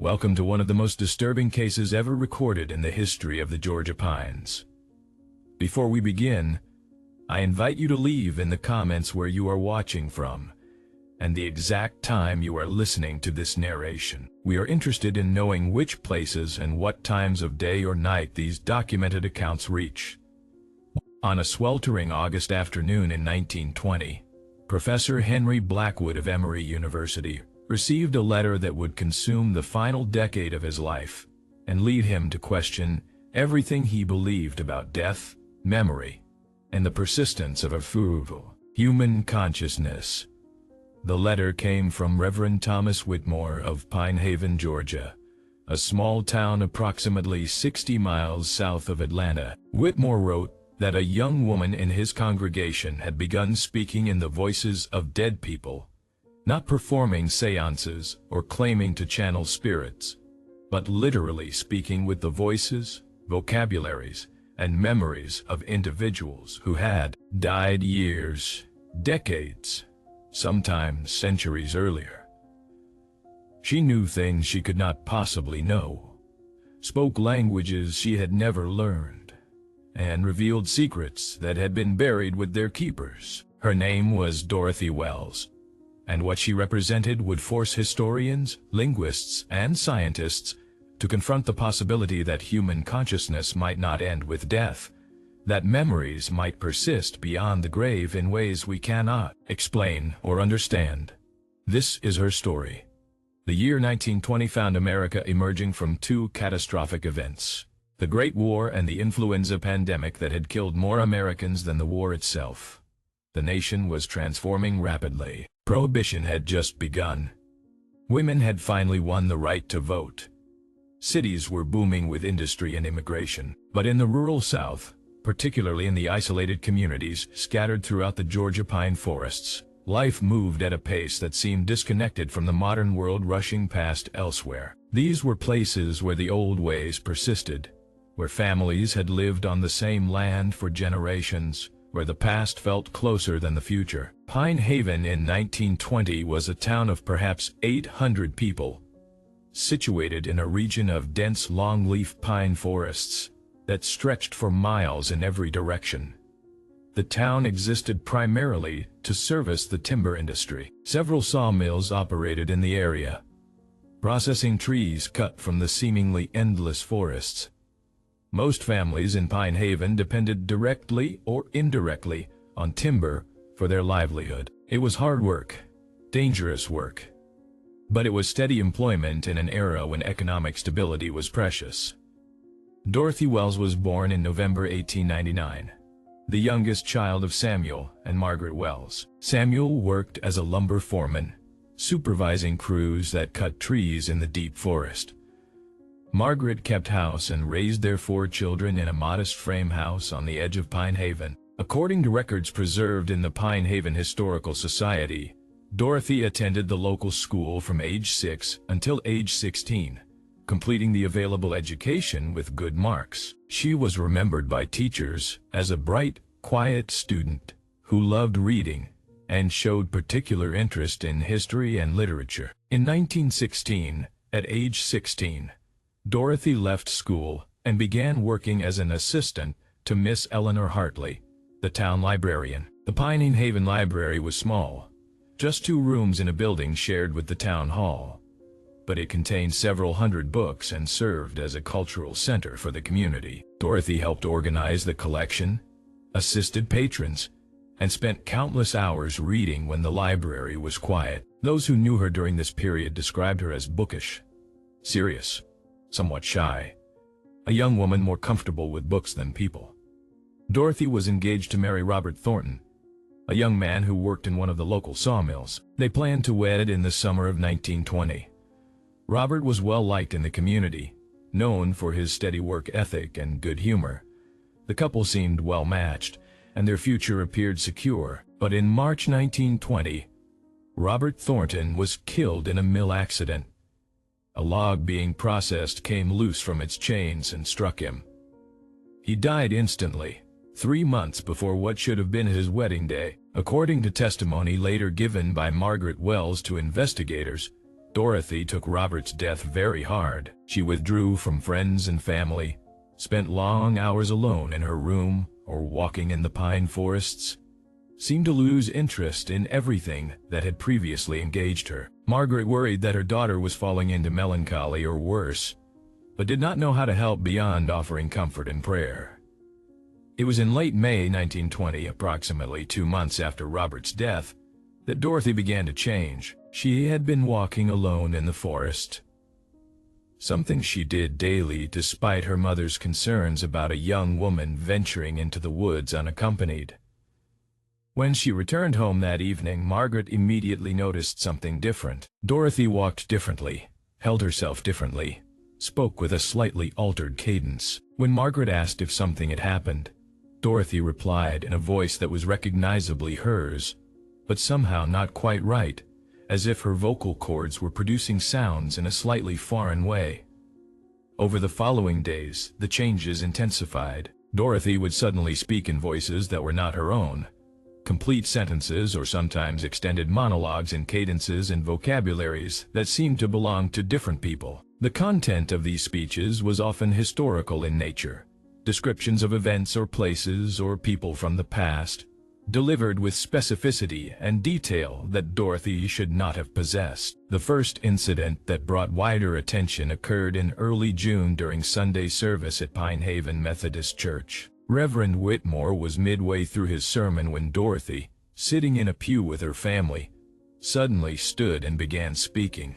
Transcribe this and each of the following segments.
Welcome to one of the most disturbing cases ever recorded in the history of the Georgia Pines. Before we begin, I invite you to leave in the comments where you are watching from and the exact time you are listening to this narration. We are interested in knowing which places and what times of day or night these documented accounts reach. On a sweltering August afternoon in 1920, Professor Henry Blackwood of Emory University received a letter that would consume the final decade of his life and lead him to question everything he believed about death, memory, and the persistence of a human consciousness. The letter came from Reverend Thomas Whitmore of Pine Haven, Georgia, a small town approximately 60 miles south of Atlanta. Whitmore wrote that a young woman in his congregation had begun speaking in the voices of dead people, not performing seances or claiming to channel spirits, but literally speaking with the voices, vocabularies, and memories of individuals who had died years, decades, sometimes centuries earlier. She knew things she could not possibly know, spoke languages she had never learned, and revealed secrets that had been buried with their keepers. Her name was Dorothy Wells, and what she represented would force historians, linguists, and scientists to confront the possibility that human consciousness might not end with death, that memories might persist beyond the grave in ways we cannot explain or understand. This is her story. The year 1920 found America emerging from two catastrophic events: the Great War and the influenza pandemic that had killed more Americans than the war itself. The nation was transforming rapidly. Prohibition had just begun. Women had finally won the right to vote. Cities were booming with industry and immigration, but in the rural South, particularly in the isolated communities scattered throughout the Georgia pine forests, life moved at a pace that seemed disconnected from the modern world rushing past elsewhere. These were places where the old ways persisted, where families had lived on the same land for generations, where the past felt closer than the future. Pine Haven in 1920 was a town of perhaps 800 people, situated in a region of dense longleaf pine forests that stretched for miles in every direction. The town existed primarily to service the timber industry. Several sawmills operated in the area, processing trees cut from the seemingly endless forests. Most families in Pine Haven depended directly or indirectly on timber for their livelihood. It was hard work, dangerous work, but it was steady employment in an era when economic stability was precious. Dorothy Wells was born in November 1899, the youngest child of Samuel and Margaret Wells. Samuel worked as a lumber foreman, supervising crews that cut trees in the deep forest. Margaret kept house and raised their 4 children in a modest frame house on the edge of Pine Haven. According to records preserved in the Pine Haven Historical Society, Dorothy attended the local school from age 6 until age 16, completing the available education with good marks. She was remembered by teachers as a bright, quiet student who loved reading and showed particular interest in history and literature. In 1916, at age 16, Dorothy left school and began working as an assistant to Miss Eleanor Hartley, the town librarian. The Pine Haven Library was small, just 2 rooms in a building shared with the town hall, but it contained several hundred books and served as a cultural center for the community. Dorothy helped organize the collection, assisted patrons, and spent countless hours reading when the library was quiet. Those who knew her during this period described her as bookish, serious, somewhat shy, a young woman more comfortable with books than people. Dorothy was engaged to marry Robert Thornton, a young man who worked in one of the local sawmills. They planned to wed in the summer of 1920. Robert was well liked in the community, known for his steady work ethic and good humor. The couple seemed well matched, and their future appeared secure. But in March 1920, Robert Thornton was killed in a mill accident. A log being processed came loose from its chains and struck him. He died instantly, 3 months before what should have been his wedding day. According to testimony later given by Margaret Wells to investigators, Dorothy took Robert's death very hard. She withdrew from friends and family, spent long hours alone in her room or walking in the pine forests, seemed to lose interest in everything that had previously engaged her. Margaret worried that her daughter was falling into melancholy or worse, but did not know how to help beyond offering comfort and prayer. It was in late May 1920, approximately 2 months after Robert's death, that Dorothy began to change. She had been walking alone in the forest, something she did daily despite her mother's concerns about a young woman venturing into the woods unaccompanied. When she returned home that evening, Margaret immediately noticed something different. Dorothy walked differently, held herself differently, spoke with a slightly altered cadence. When Margaret asked if something had happened, Dorothy replied in a voice that was recognizably hers, but somehow not quite right, as if her vocal cords were producing sounds in a slightly foreign way. Over the following days, the changes intensified. Dorothy would suddenly speak in voices that were not her own, complete sentences or sometimes extended monologues in cadences and vocabularies that seemed to belong to different people. The content of these speeches was often historical in nature, descriptions of events or places or people from the past, delivered with specificity and detail that Dorothy should not have possessed. The first incident that brought wider attention occurred in early June during Sunday service at Pine Haven Methodist Church. Reverend Whitmore was midway through his sermon when Dorothy, sitting in a pew with her family, suddenly stood and began speaking.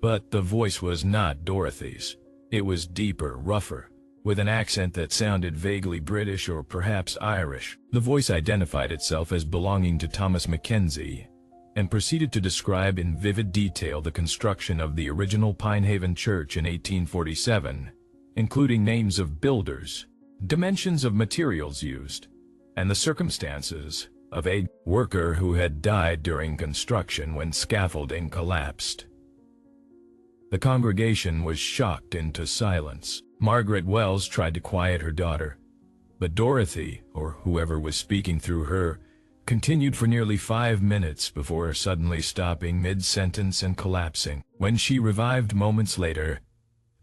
But the voice was not Dorothy's. It was deeper, rougher, with an accent that sounded vaguely British or perhaps Irish. The voice identified itself as belonging to Thomas Mackenzie and proceeded to describe in vivid detail the construction of the original Pine Haven Church in 1847, including names of builders, dimensions of materials used, and the circumstances of a worker who had died during construction when scaffolding collapsed. The congregation was shocked into silence. Margaret Wells tried to quiet her daughter, but Dorothy, or whoever was speaking through her, continued for nearly 5 minutes before suddenly stopping mid-sentence and collapsing. When she revived moments later,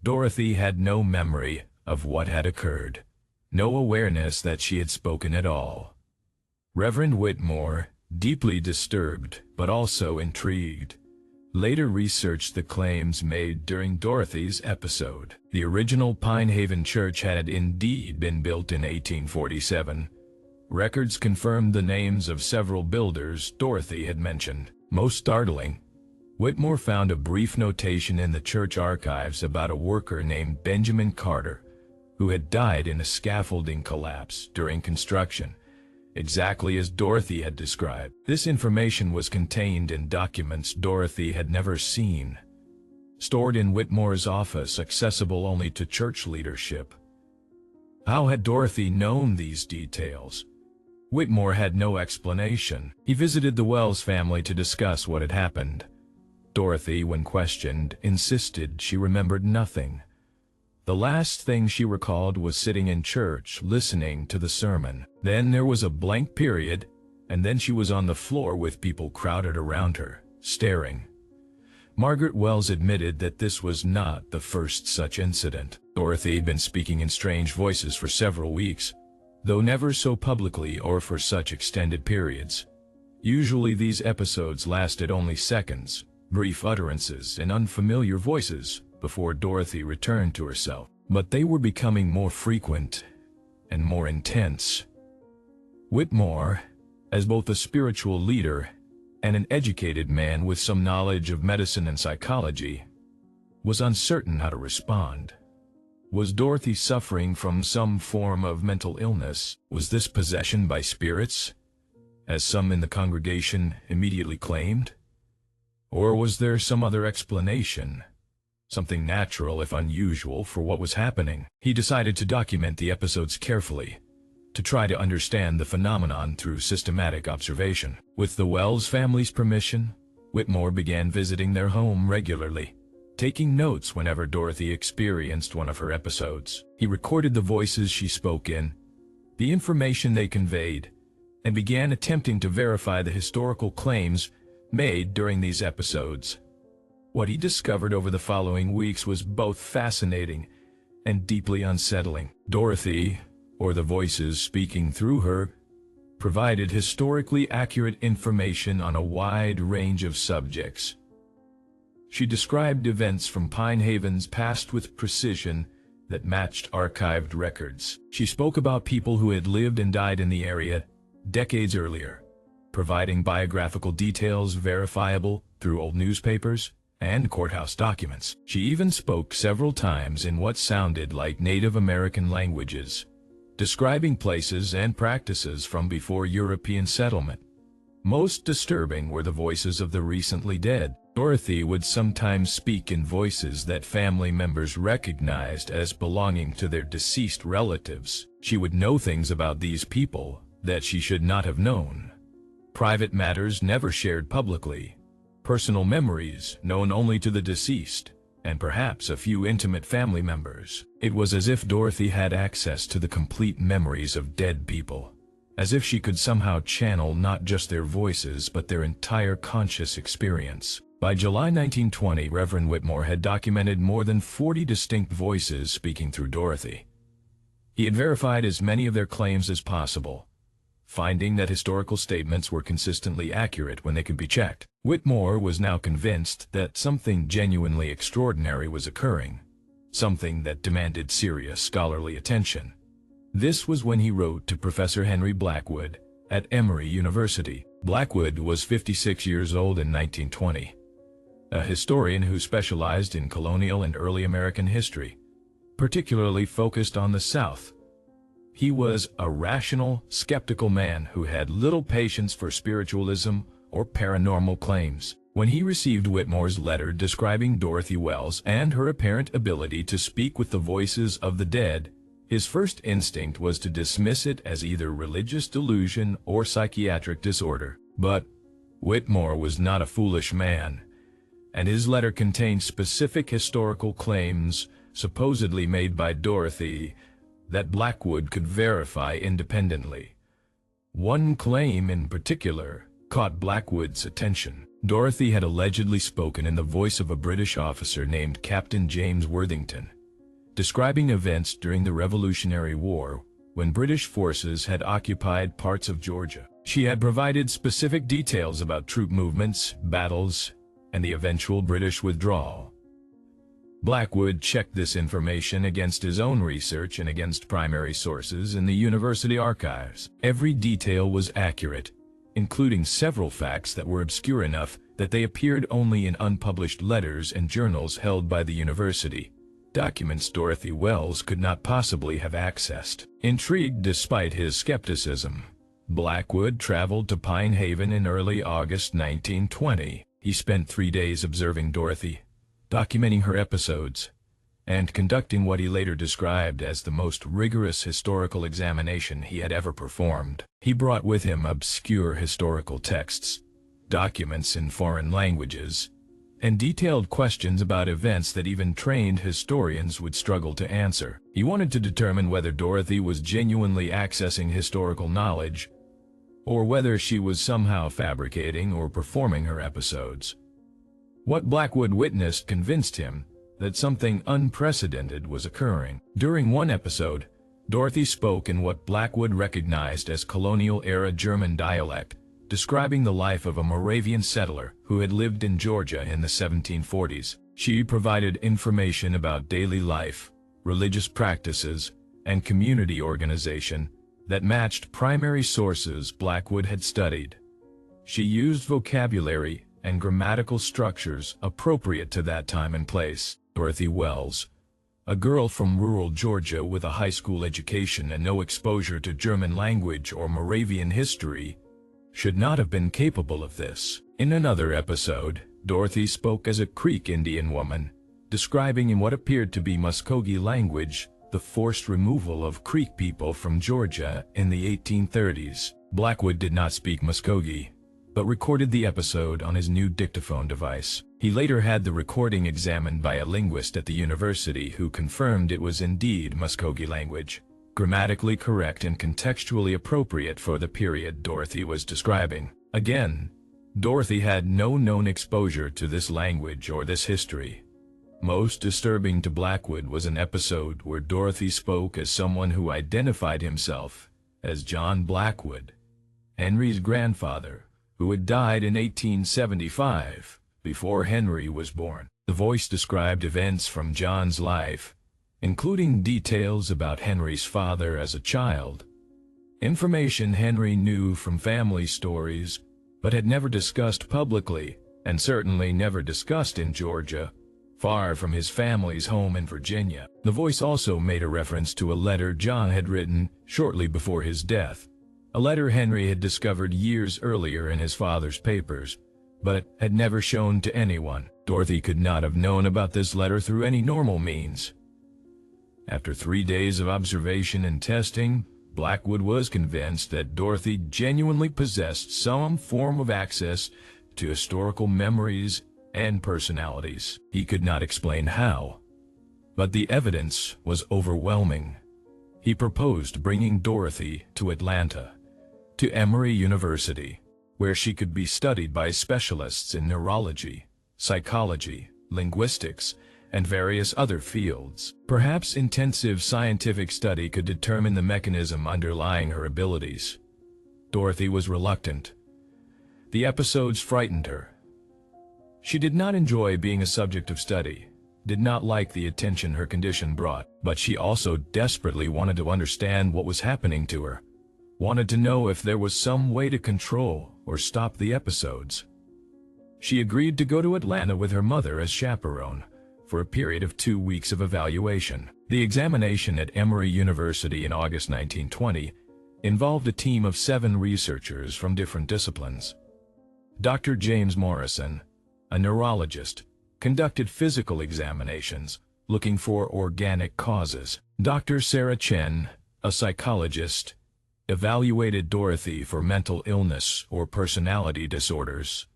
Dorothy had no memory of what had occurred, no awareness that she had spoken at all. Reverend Whitmore, deeply disturbed but also intrigued, later researched the claims made during Dorothy's episode. The original Pine Haven Church had indeed been built in 1847. Records confirmed the names of several builders Dorothy had mentioned. Most startling, Whitmore found a brief notation in the church archives about a worker named Benjamin Carter, who had died in a scaffolding collapse during construction, exactly as Dorothy had described. This information was contained in documents Dorothy had never seen, stored in Whitmore's office, accessible only to church leadership. How had Dorothy known these details? Whitmore had no explanation. He visited the Wells family to discuss what had happened. Dorothy, when questioned, insisted she remembered nothing. The last thing she recalled was sitting in church, listening to the sermon. Then there was a blank period, and then she was on the floor with people crowded around her, staring. Margaret Wells admitted that this was not the first such incident. Dorothy had been speaking in strange voices for several weeks, though never so publicly or for such extended periods. Usually these episodes lasted only seconds, brief utterances in unfamiliar voices, before Dorothy returned to herself. But they were becoming more frequent and more intense. Whitmore, as both a spiritual leader and an educated man with some knowledge of medicine and psychology, was uncertain how to respond. Was Dorothy suffering from some form of mental illness? Was this possession by spirits, as some in the congregation immediately claimed? Or was there some other explanation? Something natural if unusual for what was happening. He decided to document the episodes carefully, to try to understand the phenomenon through systematic observation. With the Wells family's permission, Whitmore began visiting their home regularly, taking notes whenever Dorothy experienced one of her episodes. He recorded the voices she spoke in, the information they conveyed, and began attempting to verify the historical claims made during these episodes. What he discovered over the following weeks was both fascinating and deeply unsettling. Dorothy, or the voices speaking through her, provided historically accurate information on a wide range of subjects. She described events from Pine Haven's past with precision that matched archived records. She spoke about people who had lived and died in the area decades earlier, providing biographical details verifiable through old newspapers and courthouse documents. She even spoke several times in what sounded like Native American languages, describing places and practices from before European settlement. Most disturbing were the voices of the recently dead. Dorothy would sometimes speak in voices that family members recognized as belonging to their deceased relatives. She would know things about these people that she should not have known. Private matters never shared publicly. Personal memories known only to the deceased, and perhaps a few intimate family members. It was as if Dorothy had access to the complete memories of dead people, as if she could somehow channel not just their voices but their entire conscious experience. By July 1920, Reverend Whitmore had documented more than 40 distinct voices speaking through Dorothy. He had verified as many of their claims as possible, finding that historical statements were consistently accurate when they could be checked. Whitmore was now convinced that something genuinely extraordinary was occurring, something that demanded serious scholarly attention. This was when he wrote to Professor Henry Blackwood at Emory University. Blackwood was 56 years old in 1920, a historian who specialized in colonial and early American history, particularly focused on the South. He was a rational, skeptical man who had little patience for spiritualism or paranormal claims. When he received Whitmore's letter describing Dorothy Wells and her apparent ability to speak with the voices of the dead, his first instinct was to dismiss it as either religious delusion or psychiatric disorder. But Whitmore was not a foolish man, and his letter contained specific historical claims supposedly made by Dorothy that Blackwood could verify independently. One claim in particular caught Blackwood's attention. Dorothy had allegedly spoken in the voice of a British officer named Captain James Worthington, describing events during the Revolutionary War when British forces had occupied parts of Georgia. She had provided specific details about troop movements, battles, and the eventual British withdrawal. Blackwood checked this information against his own research and against primary sources in the university archives. Every detail was accurate, including several facts that were obscure enough that they appeared only in unpublished letters and journals held by the university, documents Dorothy Wells could not possibly have accessed. Intrigued despite his skepticism, Blackwood traveled to Pine Haven in early August 1920. He spent 3 days observing Dorothy, documenting her episodes, and conducting what he later described as the most rigorous historical examination he had ever performed. He brought with him obscure historical texts, documents in foreign languages, and detailed questions about events that even trained historians would struggle to answer. He wanted to determine whether Dorothy was genuinely accessing historical knowledge, or whether she was somehow fabricating or performing her episodes. What Blackwood witnessed convinced him that something unprecedented was occurring. During one episode, Dorothy spoke in what Blackwood recognized as colonial-era German dialect, describing the life of a Moravian settler who had lived in Georgia in the 1740s. She provided information about daily life, religious practices, and community organization that matched primary sources Blackwood had studied. She used vocabulary and grammatical structures appropriate to that time and place. Dorothy Wells, a girl from rural Georgia with a high school education and no exposure to German language or Moravian history, should not have been capable of this. In another episode, Dorothy spoke as a Creek Indian woman, describing in what appeared to be Muskogee language the forced removal of Creek people from Georgia in the 1830s. Blackwood did not speak Muskogee, but recorded the episode on his new dictaphone device. He later had the recording examined by a linguist at the university who confirmed it was indeed Muskogee language, grammatically correct and contextually appropriate for the period Dorothy was describing. Again, Dorothy had no known exposure to this language or this history. Most disturbing to Blackwood was an episode where Dorothy spoke as someone who identified himself as John Blackwood, Henry's grandfather, who had died in 1875, before Henry was born. The voice described events from John's life, including details about Henry's father as a child, information Henry knew from family stories but had never discussed publicly, and certainly never discussed in Georgia, far from his family's home in Virginia. The voice also made a reference to a letter John had written shortly before his death, a letter Henry had discovered years earlier in his father's papers, but had never shown to anyone. Dorothy could not have known about this letter through any normal means. After 3 days of observation and testing, Blackwood was convinced that Dorothy genuinely possessed some form of access to historical memories and personalities. He could not explain how, but the evidence was overwhelming. He proposed bringing Dorothy to Atlanta, to Emory University, where she could be studied by specialists in neurology, psychology, linguistics, and various other fields. Perhaps intensive scientific study could determine the mechanism underlying her abilities. Dorothy was reluctant. The episodes frightened her. She did not enjoy being a subject of study, did not like the attention her condition brought, but she also desperately wanted to understand what was happening to her, wanted to know if there was some way to control or stop the episodes. She agreed to go to Atlanta with her mother as chaperone for a period of 2 weeks of evaluation. The examination at Emory University in August 1920 involved a team of 7 researchers from different disciplines. Dr. James Morrison, a neurologist, conducted physical examinations looking for organic causes. Dr. Sarah Chen, a psychologist, evaluated Dorothy for mental illness or personality disorders.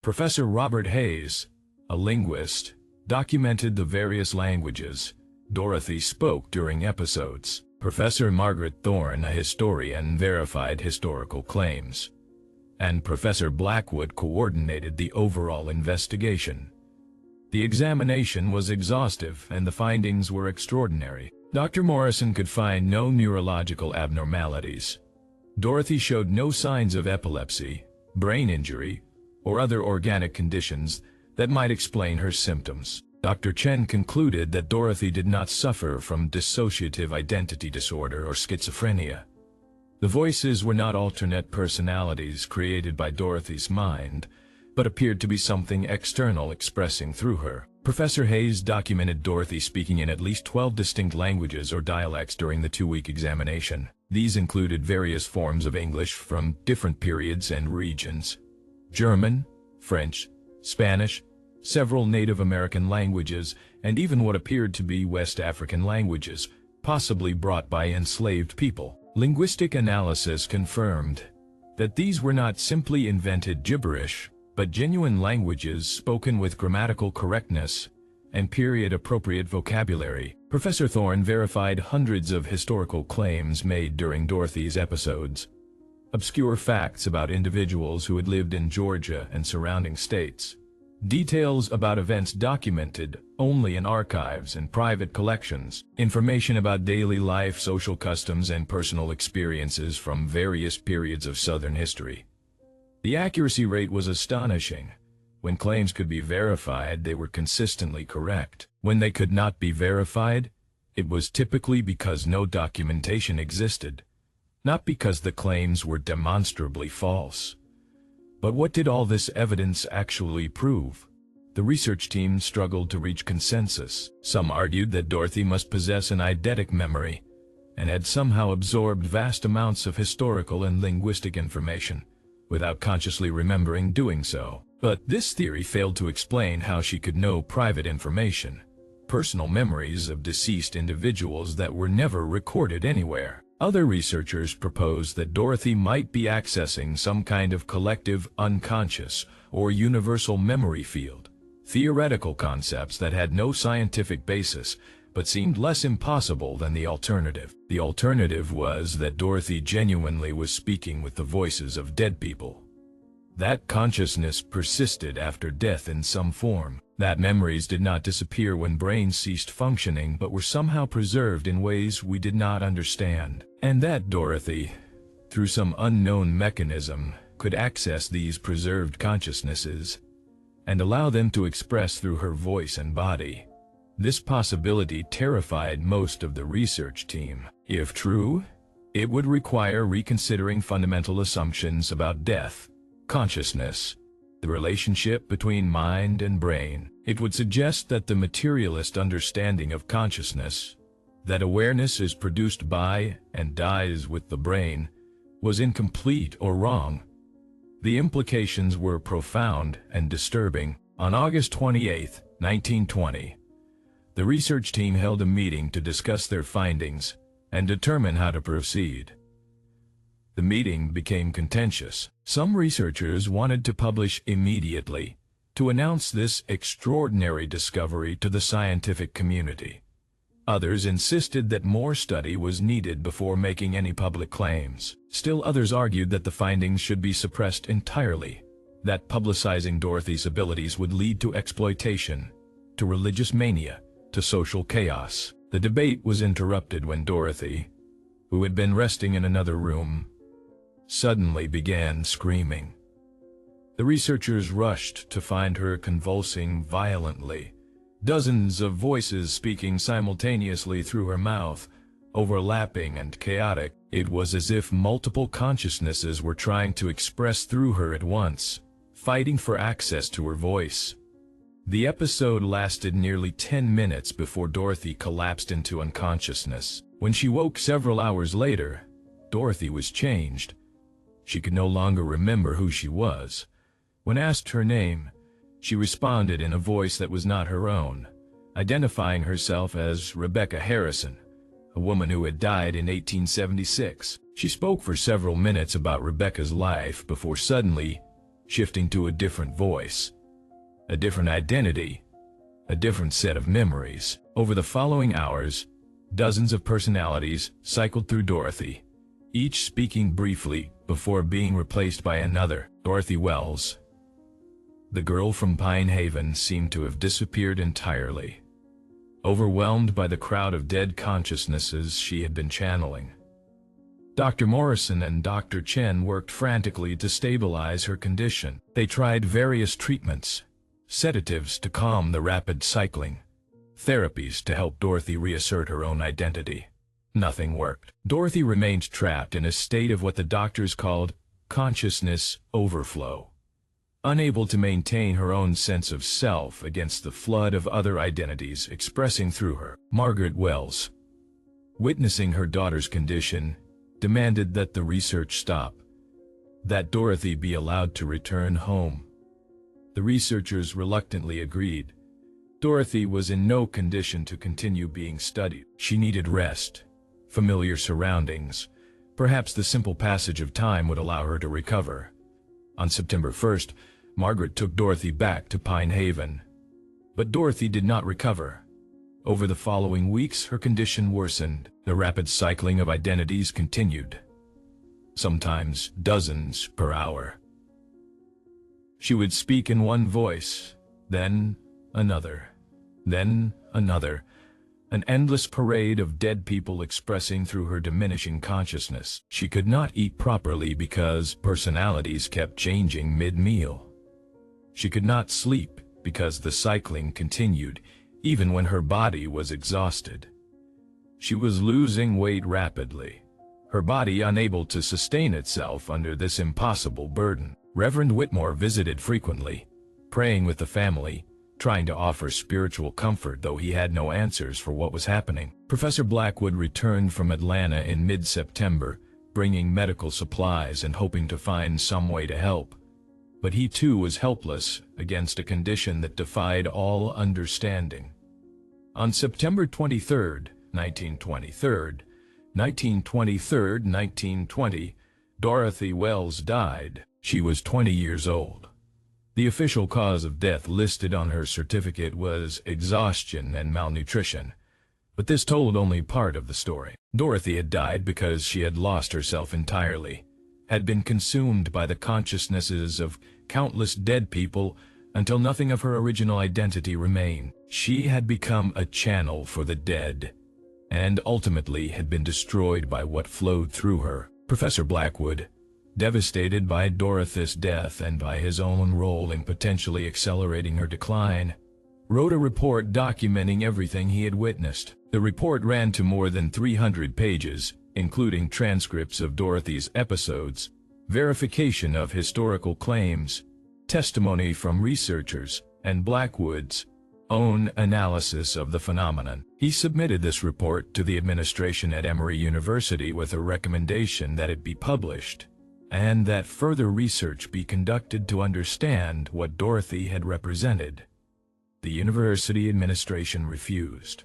Professor Robert Hayes, a linguist, documented the various languages Dorothy spoke during episodes. Professor Margaret Thorne, a historian, verified historical claims, and Professor Blackwood coordinated the overall investigation. The examination was exhaustive and the findings were extraordinary. Dr. Morrison could find no neurological abnormalities. Dorothy showed no signs of epilepsy, brain injury, or other organic conditions that might explain her symptoms. Dr. Chen concluded that Dorothy did not suffer from dissociative identity disorder or schizophrenia. The voices were not alternate personalities created by Dorothy's mind, but appeared to be something external expressing through her. Professor Hayes documented Dorothy speaking in at least 12 distinct languages or dialects during the 2-week examination. These included various forms of English from different periods and regions: German, French, Spanish, several Native American languages, and even what appeared to be West African languages, possibly brought by enslaved people. Linguistic analysis confirmed that these were not simply invented gibberish, but genuine languages spoken with grammatical correctness and period-appropriate vocabulary. Professor Thorne verified hundreds of historical claims made during Dorothy's episodes, obscure facts about individuals who had lived in Georgia and surrounding states, details about events documented only in archives and private collections, information about daily life, social customs, and personal experiences from various periods of Southern history. The accuracy rate was astonishing. When claims could be verified, they were consistently correct. When they could not be verified, it was typically because no documentation existed, not because the claims were demonstrably false. But what did all this evidence actually prove? The research team struggled to reach consensus. Some argued that Dorothy must possess an eidetic memory and had somehow absorbed vast amounts of historical and linguistic information without consciously remembering doing so. But this theory failed to explain how she could know private information, personal memories of deceased individuals that were never recorded anywhere. Other researchers proposed that Dorothy might be accessing some kind of collective unconscious or universal memory field, theoretical concepts that had no scientific basis but seemed less impossible than the alternative. The alternative was that Dorothy genuinely was speaking with the voices of dead people. That consciousness persisted after death in some form. That memories did not disappear when brains ceased functioning but were somehow preserved in ways we did not understand. And that Dorothy, through some unknown mechanism, could access these preserved consciousnesses and allow them to express through her voice and body. This possibility terrified most of the research team. If true, it would require reconsidering fundamental assumptions about death, consciousness, the relationship between mind and brain. It would suggest that the materialist understanding of consciousness, that awareness is produced by and dies with the brain, was incomplete or wrong. The implications were profound and disturbing. On August 28, 1920, the research team held a meeting to discuss their findings and determine how to proceed. The meeting became contentious. Some researchers wanted to publish immediately to announce this extraordinary discovery to the scientific community. Others insisted that more study was needed before making any public claims. Still others argued that the findings should be suppressed entirely, that publicizing Dorothy's abilities would lead to exploitation, to religious mania, to social chaos. The debate was interrupted when Dorothy, who had been resting in another room, suddenly began screaming. The researchers rushed to find her convulsing violently, dozens of voices speaking simultaneously through her mouth, overlapping and chaotic. It was as if multiple consciousnesses were trying to express through her at once, fighting for access to her voice. The episode lasted nearly 10 minutes before Dorothy collapsed into unconsciousness. When she woke several hours later, Dorothy was changed. She could no longer remember who she was. When asked her name, she responded in a voice that was not her own, identifying herself as Rebecca Harrison, a woman who had died in 1876. She spoke for several minutes about Rebecca's life before suddenly shifting to a different voice, a different identity, a different set of memories. Over the following hours, dozens of personalities cycled through Dorothy, each speaking briefly before being replaced by another. Dorothy Wells, the girl from Pine Haven, seemed to have disappeared entirely, overwhelmed by the crowd of dead consciousnesses she had been channeling. Dr. Morrison and Dr. Chen worked frantically to stabilize her condition. They tried various treatments, sedatives to calm the rapid cycling, therapies to help Dorothy reassert her own identity. Nothing worked. Dorothy remained trapped in a state of what the doctors called consciousness overflow, unable to maintain her own sense of self against the flood of other identities expressing through her. Margaret Wells, witnessing her daughter's condition, demanded that the research stop, that Dorothy be allowed to return home. The researchers reluctantly agreed. Dorothy was in no condition to continue being studied. She needed rest, familiar surroundings. Perhaps the simple passage of time would allow her to recover. On September 1st, Margaret took Dorothy back to Pine Haven. But Dorothy did not recover. Over the following weeks, her condition worsened. The rapid cycling of identities continued, sometimes dozens per hour. She would speak in one voice, then another, then another, an endless parade of dead people expressing through her diminishing consciousness. She could not eat properly because personalities kept changing mid-meal. She could not sleep because the cycling continued, even when her body was exhausted. She was losing weight rapidly, her body unable to sustain itself under this impossible burden. Reverend Whitmore visited frequently, praying with the family, trying to offer spiritual comfort though he had no answers for what was happening. Professor Blackwood returned from Atlanta in mid-September, bringing medical supplies and hoping to find some way to help. But he too was helpless against a condition that defied all understanding. On September 23rd, 1920, Dorothy Wells died. She was 20 years old. The official cause of death listed on her certificate was exhaustion and malnutrition, but this told only part of the story. Dorothy had died because she had lost herself entirely, had been consumed by the consciousnesses of countless dead people until nothing of her original identity remained. She had become a channel for the dead, and ultimately had been destroyed by what flowed through her. Professor Blackwood, devastated by Dorothy's death and by his own role in potentially accelerating her decline, wrote a report documenting everything he had witnessed. The report ran to more than 300 pages, including transcripts of Dorothy's episodes, verification of historical claims, testimony from researchers, and Blackwood's own analysis of the phenomenon. He submitted this report to the administration at Emory University with a recommendation that it be published, and that further research be conducted to understand what Dorothy had represented. The university administration refused.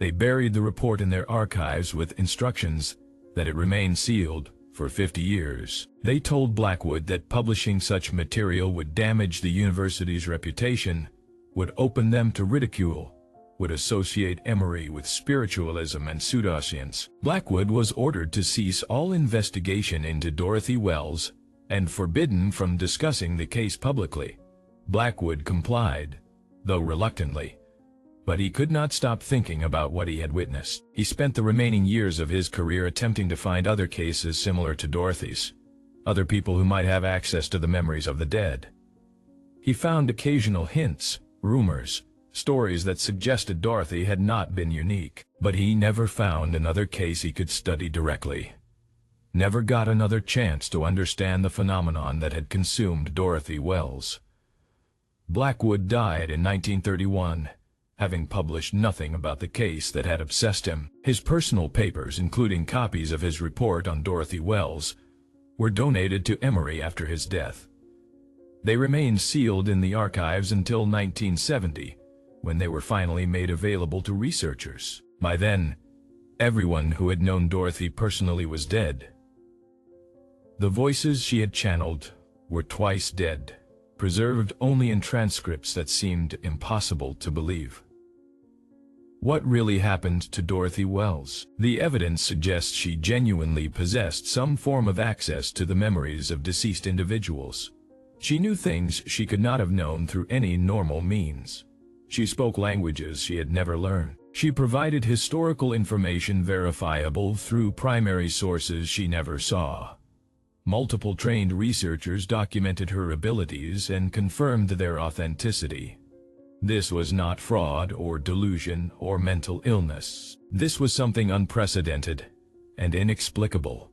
They buried the report in their archives with instructions that it remain sealed for 50 years. They told Blackwood that publishing such material would damage the university's reputation, would open them to ridicule, would associate Emory with spiritualism and pseudoscience. Blackwood was ordered to cease all investigation into Dorothy Wells and forbidden from discussing the case publicly. Blackwood complied, though reluctantly, but he could not stop thinking about what he had witnessed. He spent the remaining years of his career attempting to find other cases similar to Dorothy's, other people who might have access to the memories of the dead. He found occasional hints, rumors, stories that suggested Dorothy had not been unique, but he never found another case he could study directly. Never got another chance to understand the phenomenon that had consumed Dorothy Wells. Blackwood died in 1931, having published nothing about the case that had obsessed him. His personal papers, including copies of his report on Dorothy Wells, were donated to Emory after his death. They remained sealed in the archives until 1970, when they were finally made available to researchers. By then, everyone who had known Dorothy personally was dead. The voices she had channeled were twice dead, preserved only in transcripts that seemed impossible to believe. What really happened to Dorothy Wells? The evidence suggests she genuinely possessed some form of access to the memories of deceased individuals. She knew things she could not have known through any normal means. She spoke languages she had never learned. She provided historical information verifiable through primary sources she never saw. Multiple trained researchers documented her abilities and confirmed their authenticity. This was not fraud or delusion or mental illness. This was something unprecedented and inexplicable.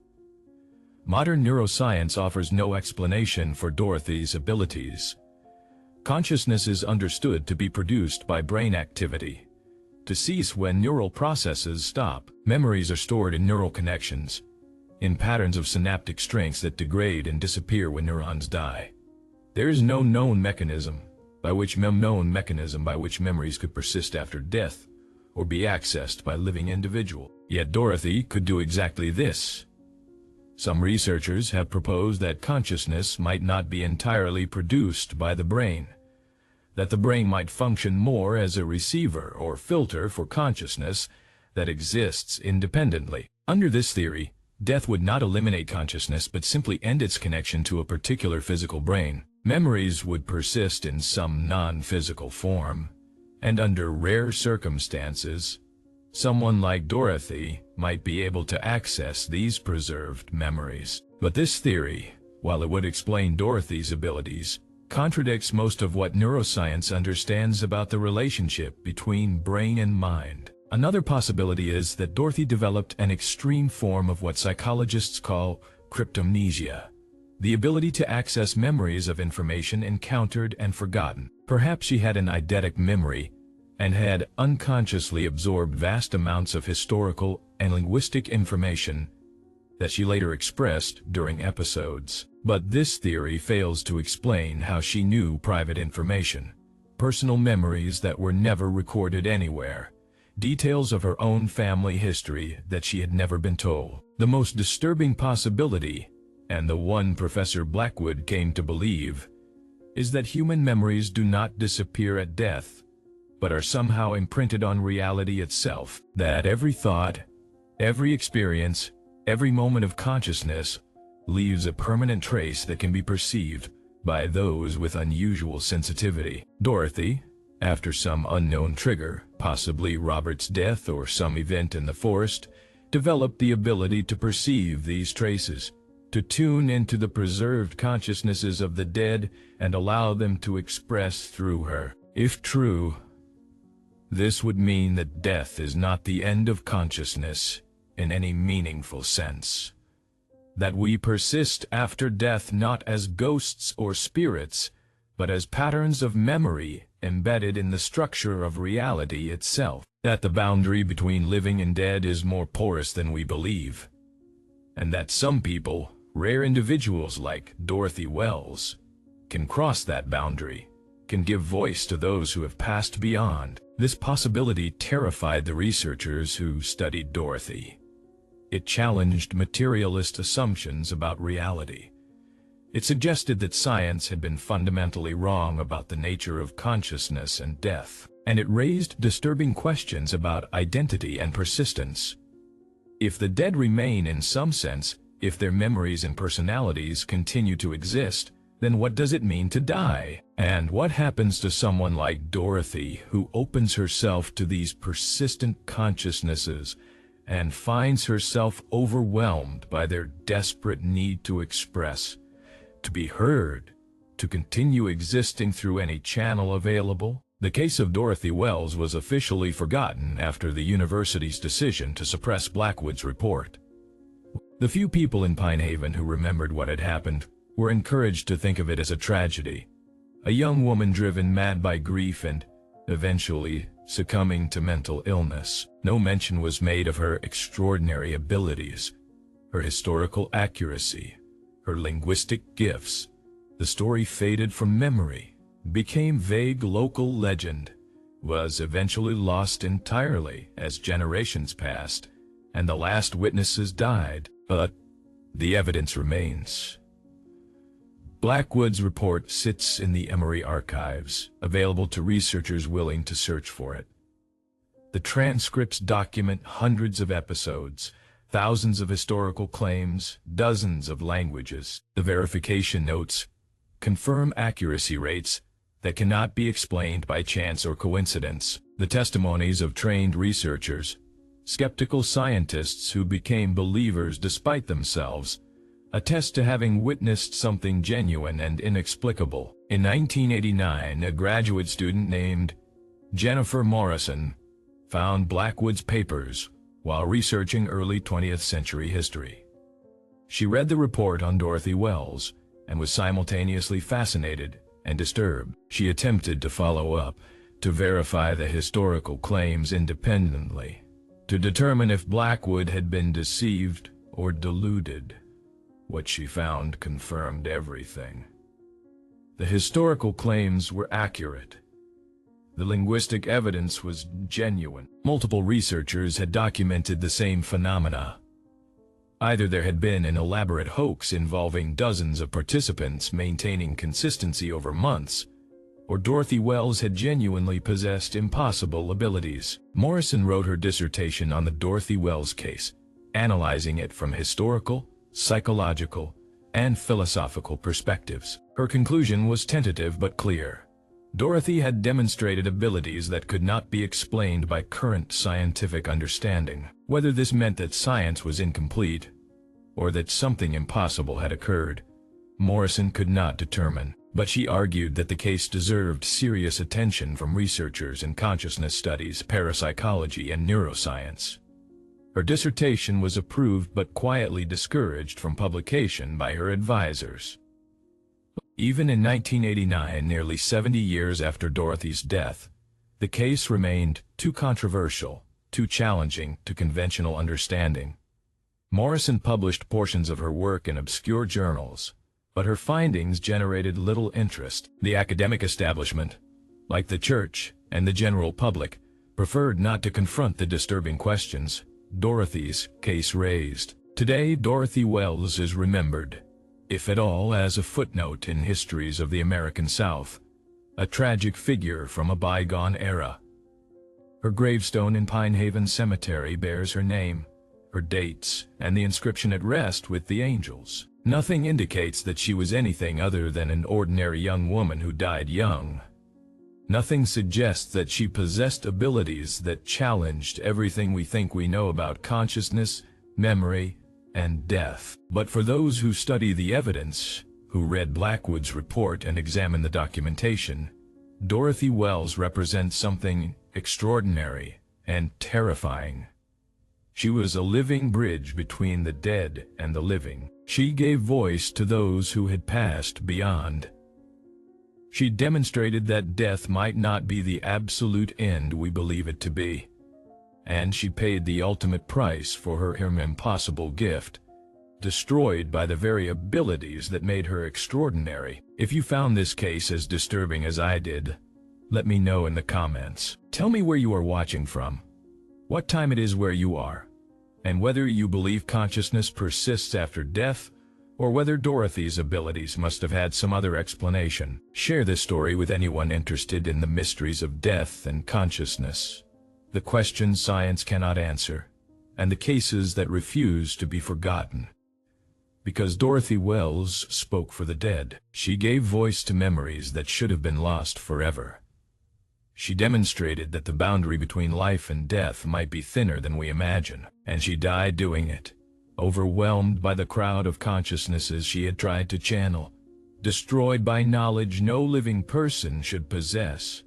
Modern neuroscience offers no explanation for Dorothy's abilities. Consciousness is understood to be produced by brain activity, to cease when neural processes stop. Memories are stored in neural connections, in patterns of synaptic strengths that degrade and disappear when neurons die. There is no known mechanism by which memories could persist after death or be accessed by living individuals. Yet Dorothy could do exactly this. Some researchers have proposed that consciousness might not be entirely produced by the brain, that the brain might function more as a receiver or filter for consciousness that exists independently. Under this theory, death would not eliminate consciousness but simply end its connection to a particular physical brain. Memories would persist in some non-physical form, and under rare circumstances, someone like Dorothy might be able to access these preserved memories. But this theory, while it would explain Dorothy's abilities, contradicts most of what neuroscience understands about the relationship between brain and mind. Another possibility is that Dorothy developed an extreme form of what psychologists call cryptomnesia, the ability to access memories of information encountered and forgotten. Perhaps she had an eidetic memory and had unconsciously absorbed vast amounts of historical and linguistic information that she later expressed during episodes. But this theory fails to explain how she knew private information, personal memories that were never recorded anywhere, details of her own family history that she had never been told. The most disturbing possibility, and the one Professor Blackwood came to believe, is that human memories do not disappear at death, but are somehow imprinted on reality itself, that every thought, every experience, every moment of consciousness leaves a permanent trace that can be perceived by those with unusual sensitivity. Dorothy, after some unknown trigger, possibly Robert's death or some event in the forest, developed the ability to perceive these traces, to tune into the preserved consciousnesses of the dead and allow them to express through her. If true, this would mean that death is not the end of consciousness in any meaningful sense. That we persist after death not as ghosts or spirits, but as patterns of memory embedded in the structure of reality itself. That the boundary between living and dead is more porous than we believe. And that some people, rare individuals like Dorothy Wells, can cross that boundary, can give voice to those who have passed beyond. This possibility terrified the researchers who studied Dorothy. It challenged materialist assumptions about reality. It suggested that science had been fundamentally wrong about the nature of consciousness and death, and it raised disturbing questions about identity and persistence. If the dead remain in some sense, if their memories and personalities continue to exist, then what does it mean to die? And what happens to someone like Dorothy, who opens herself to these persistent consciousnesses and finds herself overwhelmed by their desperate need to express, to be heard, to continue existing through any channel available? The case of Dorothy Wells was officially forgotten after the university's decision to suppress Blackwood's report. The few people in Pine Haven who remembered what had happened were encouraged to think of it as a tragedy, a young woman driven mad by grief and, eventually, succumbing to mental illness. No mention was made of her extraordinary abilities, her historical accuracy, her linguistic gifts. The story faded from memory, became vague local legend, was eventually lost entirely as generations passed, and the last witnesses died. But the evidence remains. Blackwood's report sits in the Emory archives, available to researchers willing to search for it. The transcripts document hundreds of episodes, thousands of historical claims, dozens of languages. The verification notes confirm accuracy rates that cannot be explained by chance or coincidence. The testimonies of trained researchers, skeptical scientists who became believers despite themselves, attest to having witnessed something genuine and inexplicable. In 1989, a graduate student named Jennifer Morrison found Blackwood's papers while researching early 20th century history. She read the report on Dorothy Wells and was simultaneously fascinated and disturbed. She attempted to follow up, to verify the historical claims independently, to determine if Blackwood had been deceived or deluded. What she found confirmed everything. The historical claims were accurate. The linguistic evidence was genuine. Multiple researchers had documented the same phenomena. Either there had been an elaborate hoax involving dozens of participants maintaining consistency over months, or Dorothy Wells had genuinely possessed impossible abilities. Morrison wrote her dissertation on the Dorothy Wells case, analyzing it from historical, psychological, and philosophical perspectives. Her conclusion was tentative but clear. Dorothy had demonstrated abilities that could not be explained by current scientific understanding. Whether this meant that science was incomplete, or that something impossible had occurred, Morrison could not determine. But she argued that the case deserved serious attention from researchers in consciousness studies, parapsychology, and neuroscience. Her dissertation was approved but quietly discouraged from publication by her advisors. Even in 1989, nearly 70 years after Dorothy's death, the case remained too controversial, too challenging to conventional understanding. Morrison published portions of her work in obscure journals, but her findings generated little interest. The academic establishment, like the church and the general public, preferred not to confront the disturbing questions Dorothy's case raised. Today, Dorothy Wells is remembered, if at all, as a footnote in histories of the American South, a tragic figure from a bygone era. Her gravestone in Pine Haven Cemetery bears her name, her dates, and the inscription "At Rest with the Angels." Nothing indicates that she was anything other than an ordinary young woman who died young. Nothing suggests that she possessed abilities that challenged everything we think we know about consciousness, memory, and death. But for those who study the evidence, who read Blackwood's report and examine the documentation, Dorothy Wells represents something extraordinary and terrifying. She was a living bridge between the dead and the living. She gave voice to those who had passed beyond. She demonstrated that death might not be the absolute end we believe it to be. And she paid the ultimate price for her impossible gift, destroyed by the very abilities that made her extraordinary. If you found this case as disturbing as I did, let me know in the comments. Tell me where you are watching from, what time it is where you are, and whether you believe consciousness persists after death, or whether Dorothy's abilities must have had some other explanation. Share this story with anyone interested in the mysteries of death and consciousness, the questions science cannot answer, and the cases that refuse to be forgotten. Because Dorothy Wells spoke for the dead. She gave voice to memories that should have been lost forever. She demonstrated that the boundary between life and death might be thinner than we imagine, and she died doing it, overwhelmed by the crowd of consciousnesses she had tried to channel, destroyed by knowledge no living person should possess.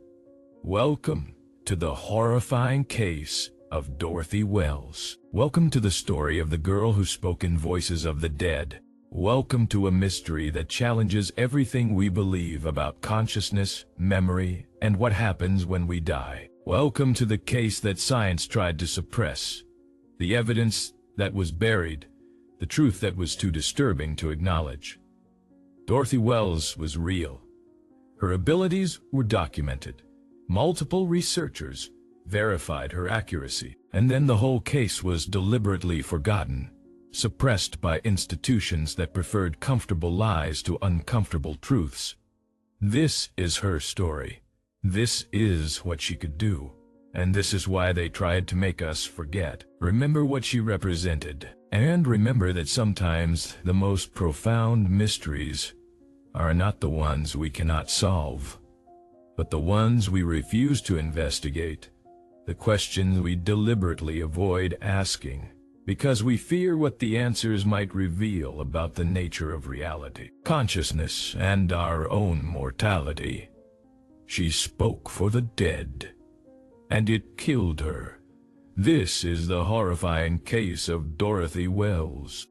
Welcome to the horrifying case of Dorothy Wells. Welcome to the story of the girl who spoke in voices of the dead. Welcome to a mystery that challenges everything we believe about consciousness, memory, and what happens when we die. Welcome to the case that science tried to suppress, the evidence that was buried, the truth that was too disturbing to acknowledge. Dorothy Wells was real. Her abilities were documented. Multiple researchers verified her accuracy, and then the whole case was deliberately forgotten, suppressed by institutions that preferred comfortable lies to uncomfortable truths. This is her story. This is what she could do. And this is why they tried to make us forget. Remember what she represented. And remember that sometimes the most profound mysteries are not the ones we cannot solve, but the ones we refuse to investigate, the questions we deliberately avoid asking, because we fear what the answers might reveal about the nature of reality, consciousness, and our own mortality. She spoke for the dead, and it killed her. This is the horrifying case of Dorothy Wells.